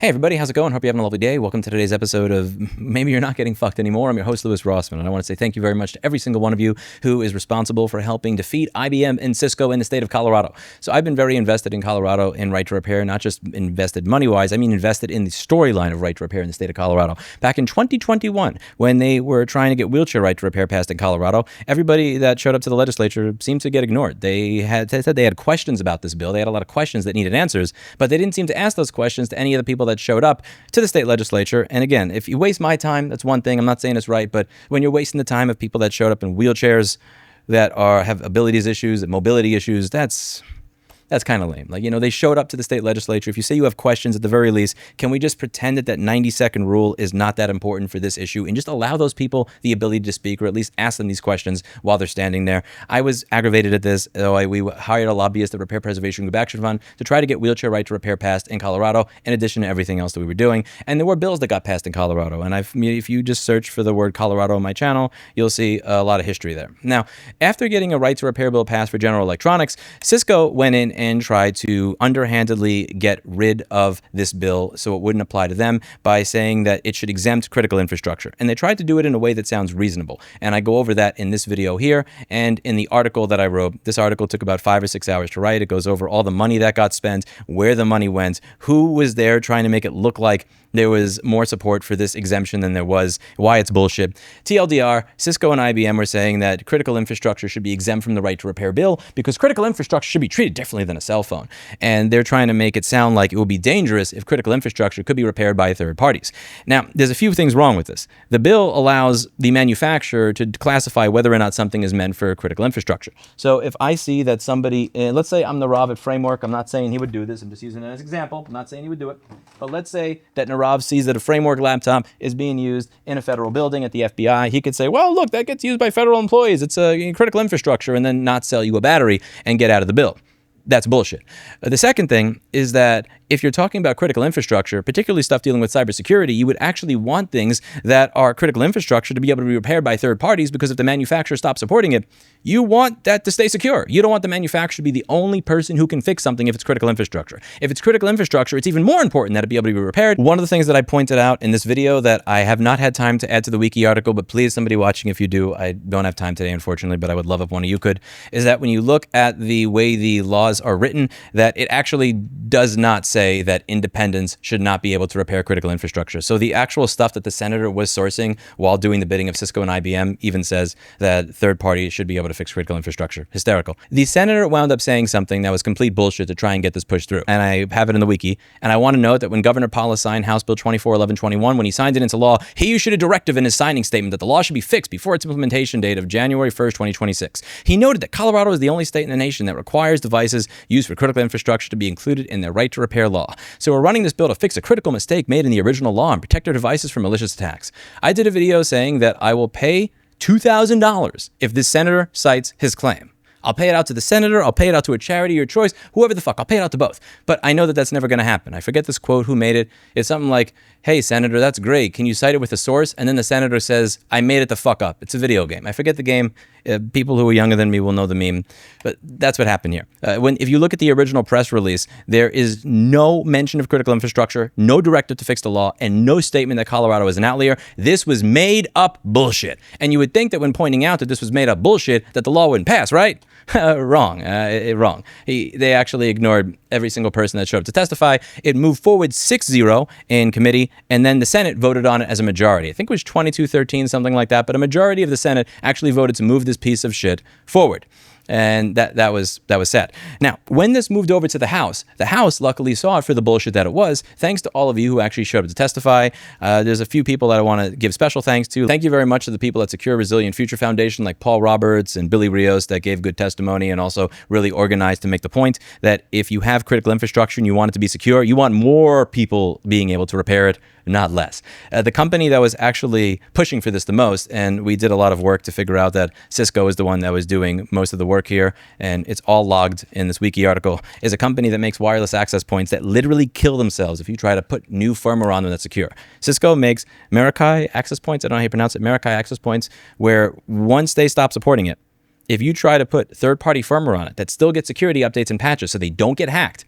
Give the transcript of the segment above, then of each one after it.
Hey everybody, how's it going? Hope you're having a lovely day. Welcome to today's episode of Maybe You're Not Getting Fucked Anymore. I'm your host, Louis Rossman, and I want to say thank you very much to every single one of you who is responsible for helping defeat IBM and Cisco in the state of Colorado. So I've been very invested in Colorado in right to repair, not just invested money-wise, I mean invested in the storyline of right to repair in the state of Colorado. Back in 2021, when they were trying to get wheelchair right to repair passed in Colorado, everybody that showed up to the legislature seemed to get ignored. They said they had questions about this bill. They had a lot of questions that needed answers, but they didn't seem to ask those questions to any of the people that showed up to the state legislature. And again, if you waste my time, that's one thing. I'm not saying it's right, but when you're wasting the time of people that showed up in wheelchairs that have abilities issues, mobility issues, that's kind of lame. Like, they showed up to the state legislature. If you say you have questions, at the very least, can we just pretend that 90-second rule is not that important for this issue and just allow those people the ability to speak, or at least ask them these questions while they're standing there? I was aggravated at this. We hired a lobbyist at Repair Preservation Group Action Fund to try to get wheelchair right to repair passed in Colorado, in addition to everything else that we were doing. And there were bills that got passed in Colorado. And if you just search for the word Colorado on my channel, you'll see a lot of history there. Now, after getting a right to repair bill passed for General Electronics, Cisco went in and tried to underhandedly get rid of this bill so it wouldn't apply to them by saying that it should exempt critical infrastructure. And they tried to do it in a way that sounds reasonable. And I go over that in this video here and in the article that I wrote. This article took about 5 or 6 hours to write. It goes over all the money that got spent, where the money went, who was there trying to make it look like there was more support for this exemption than there was, why it's bullshit. TLDR, Cisco and IBM were saying that critical infrastructure should be exempt from the right to repair bill because critical infrastructure should be treated differently than a cell phone. And they're trying to make it sound like it would be dangerous if critical infrastructure could be repaired by third parties. Now, there's a few things wrong with this. The bill allows the manufacturer to classify whether or not something is meant for critical infrastructure. So if I see that somebody, let's say I'm the Rav at Framework, I'm not saying he would do this, I'm just using it as an example, I'm not saying he would do it, but let's say that Narav sees that a Framework laptop is being used in a federal building at the FBI. He could say, well, look, that gets used by federal employees. It's a critical infrastructure, and then not sell you a battery and get out of the bill. That's bullshit. The second thing is that if you're talking about critical infrastructure, particularly stuff dealing with cybersecurity, you would actually want things that are critical infrastructure to be able to be repaired by third parties, because if the manufacturer stops supporting it, you want that to stay secure. You don't want the manufacturer to be the only person who can fix something if it's critical infrastructure. If it's critical infrastructure, it's even more important that it be able to be repaired. One of the things that I pointed out in this video that I have not had time to add to the wiki article, but please, somebody watching, if you do, I don't have time today, unfortunately, but I would love if one of you could, is that when you look at the way the laws are written, that it actually does not say that independents should not be able to repair critical infrastructure. So the actual stuff that the senator was sourcing while doing the bidding of Cisco and IBM even says that third parties should be able to fix critical infrastructure. Hysterical. The senator wound up saying something that was complete bullshit to try and get this pushed through. And I have it in the wiki. And I want to note that when Governor Paula signed House Bill 241121, when he signed it into law, he issued a directive in his signing statement that the law should be fixed before its implementation date of January 1st, 2026. He noted that Colorado is the only state in the nation that requires devices used for critical infrastructure to be included in their right to repair law. So we're running this bill to fix a critical mistake made in the original law and protect our devices from malicious attacks. I did a video saying that I will pay $2,000 if this senator cites his claim. I'll pay it out to the senator, I'll pay it out to a charity, your choice, whoever the fuck, I'll pay it out to both. But I know that that's never going to happen. I forget this quote, who made it. It's something like, hey, senator, that's great. Can you cite it with a source? And then the senator says, I made it the fuck up. It's a video game. I forget the game. People who are younger than me will know the meme. But that's what happened here. If you look at the original press release, there is no mention of critical infrastructure, no directive to fix the law, and no statement that Colorado is an outlier. This was made up bullshit. And you would think that when pointing out that this was made up bullshit, that the law wouldn't pass, right? Wrong. Wrong. They actually ignored every single person that showed up to testify. It moved forward 6-0 in committee, and then the Senate voted on it as a majority. I think it was 22-13, something like that, but a majority of the Senate actually voted to move this piece of shit forward. And that was sad. Now, when this moved over to the House luckily saw it for the bullshit that it was, thanks to all of you who actually showed up to testify. There's a few people that I want to give special thanks to. Thank you very much to the people at Secure Resilient Future Foundation, like Paul Roberts and Billy Rios, that gave good testimony and also really organized to make the point that if you have critical infrastructure and you want it to be secure, you want more people being able to repair it, not less. The company that was actually pushing for this the most, and we did a lot of work to figure out that Cisco is the one that was doing most of the work here, and it's all logged in this wiki article, is a company that makes wireless access points that literally kill themselves if you try to put new firmware on them that's secure. Cisco makes Meraki access points, I don't know how you pronounce it, Meraki access points, where once they stop supporting it, if you try to put third-party firmware on it that still gets security updates and patches so they don't get hacked,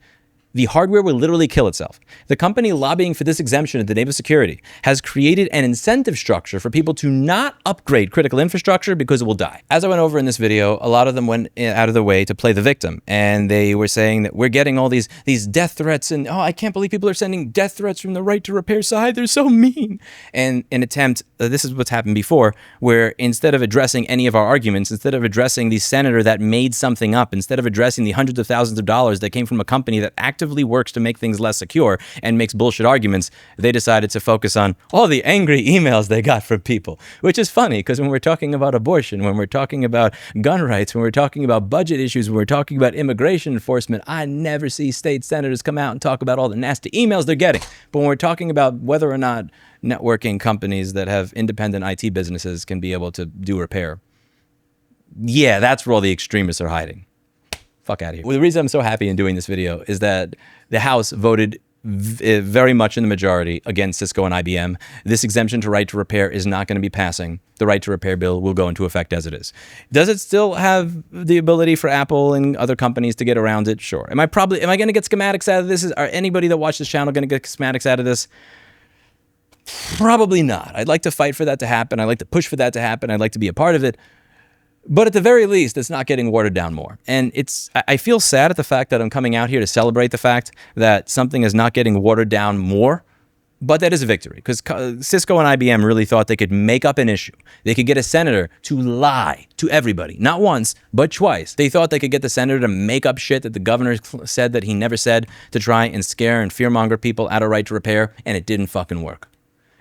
The hardware will literally kill itself. The company lobbying for this exemption in the name of security has created an incentive structure for people to not upgrade critical infrastructure because it will die. As I went over in this video, a lot of them went out of their way to play the victim, and they were saying that we're getting all these death threats, and oh, I can't believe people are sending death threats from the right to repair side. They're so mean. And an attempt, this is what's happened before, where instead of addressing any of our arguments, instead of addressing the senator that made something up, instead of addressing the hundreds of thousands of dollars that came from a company that actively works to make things less secure and makes bullshit arguments, they decided to focus on all the angry emails they got from people, which is funny because when we're talking about abortion, when we're talking about gun rights, when we're talking about budget issues, when we're talking about immigration enforcement, I never see state senators come out and talk about all the nasty emails they're getting. But when we're talking about whether or not networking companies that have independent IT businesses can be able to do repair, yeah, that's where all the extremists are hiding. Fuck out of here. Well, the reason I'm so happy in doing this video is that the House voted very much in the majority against Cisco and IBM. This exemption to right to repair is not going to be passing. The right to repair bill will go into effect as it is. Does it still have the ability for Apple and other companies to get around it? Sure. Am I going to get schematics out of this? Are anybody that watched this channel going to get schematics out of this? Probably not. I'd like to fight for that to happen. I'd like to push for that to happen. I'd like to be a part of it. But at the very least, it's not getting watered down more. And I feel sad at the fact that I'm coming out here to celebrate the fact that something is not getting watered down more, but that is a victory because Cisco and IBM really thought they could make up an issue. They could get a senator to lie to everybody, not once, but twice. They thought they could get the senator to make up shit that the governor said that he never said to try and scare and fearmonger people out of right to repair, and it didn't fucking work.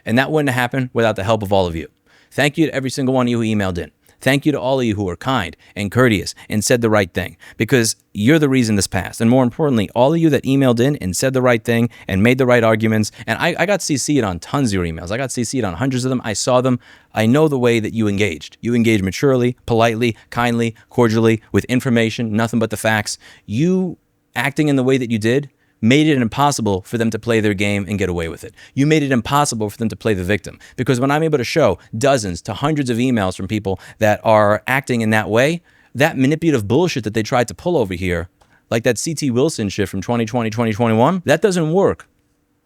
And that wouldn't have happened without the help of all of you. Thank you to every single one of you who emailed in. Thank you to all of you who were kind and courteous and said the right thing, because you're the reason this passed. And more importantly, all of you that emailed in and said the right thing and made the right arguments. And I got CC'd on tons of your emails. I got CC'd on hundreds of them. I saw them. I know the way that you engaged. You engaged maturely, politely, kindly, cordially, with information, nothing but the facts. You acting in the way that you did made it impossible for them to play their game and get away with it. You made it impossible for them to play the victim. Because when I'm able to show dozens to hundreds of emails from people that are acting in that way, that manipulative bullshit that they tried to pull over here, like that C.T. Wilson shit from 2020, 2021, that doesn't work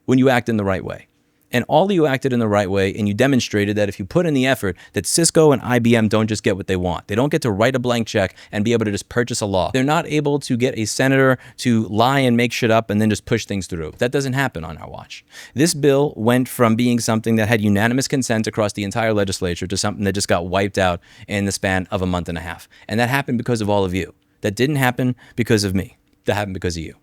when you act in the right way. And all of you acted in the right way, and you demonstrated that if you put in the effort, that Cisco and IBM don't just get what they want. They don't get to write a blank check and be able to just purchase a law. They're not able to get a senator to lie and make shit up and then just push things through. That doesn't happen on our watch. This bill went from being something that had unanimous consent across the entire legislature to something that just got wiped out in the span of a month and a half. And that happened because of all of you. That didn't happen because of me. That happened because of you.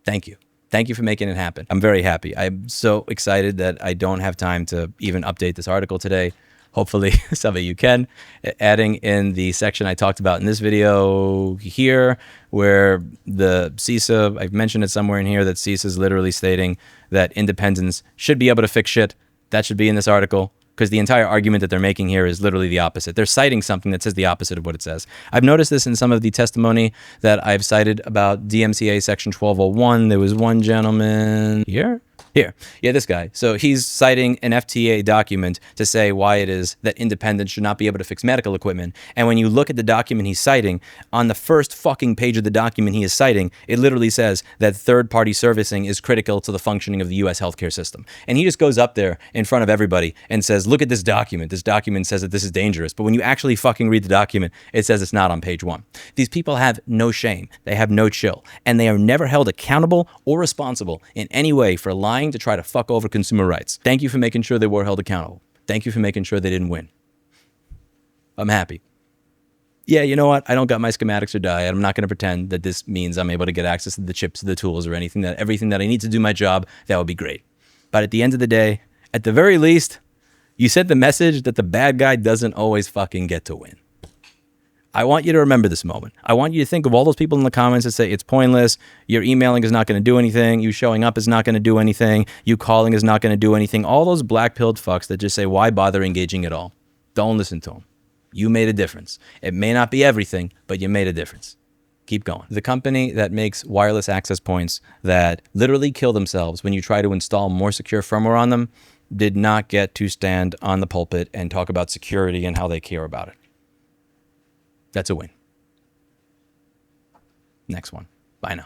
Thank you. Thank you for making it happen. I'm very happy. I'm so excited that I don't have time to even update this article today. Hopefully some of you can. Adding in the section I talked about in this video here, where the CISA, I've mentioned it somewhere in here, that CISA is literally stating that independents should be able to fix shit. That should be in this article, because the entire argument that they're making here is literally the opposite. They're citing something that says the opposite of what it says. I've noticed this in some of the testimony that I've cited about DMCA Section 1201. There was one gentleman here. Yeah, this guy. So he's citing an FTA document to say why it is that independents should not be able to fix medical equipment. And when you look at the document he's citing, on the first fucking page of the document he is citing, it literally says that third-party servicing is critical to the functioning of the U.S. healthcare system. And he just goes up there in front of everybody and says, look at this document. This document says that this is dangerous. But when you actually fucking read the document, it says it's not on page 1. These people have no shame. They have no chill. And they are never held accountable or responsible in any way for lying to try to fuck over consumer rights. Thank you for making sure they were held accountable. Thank you for making sure they didn't win. I'm happy. Yeah, you know what? I don't got my schematics or die. I'm not going to pretend that this means I'm able to get access to the chips, the tools, or everything that I need to do my job. That would be great. But at the end of the day, at the very least, you sent the message that the bad guy doesn't always fucking get to win. I want you to remember this moment. I want you to think of all those people in the comments that say it's pointless, your emailing is not going to do anything, you showing up is not going to do anything, you calling is not going to do anything. All those black-pilled fucks that just say, why bother engaging at all? Don't listen to them. You made a difference. It may not be everything, but you made a difference. Keep going. The company that makes wireless access points that literally kill themselves when you try to install more secure firmware on them did not get to stand on the pulpit and talk about security and how they care about it. That's a win. Next one. Bye now.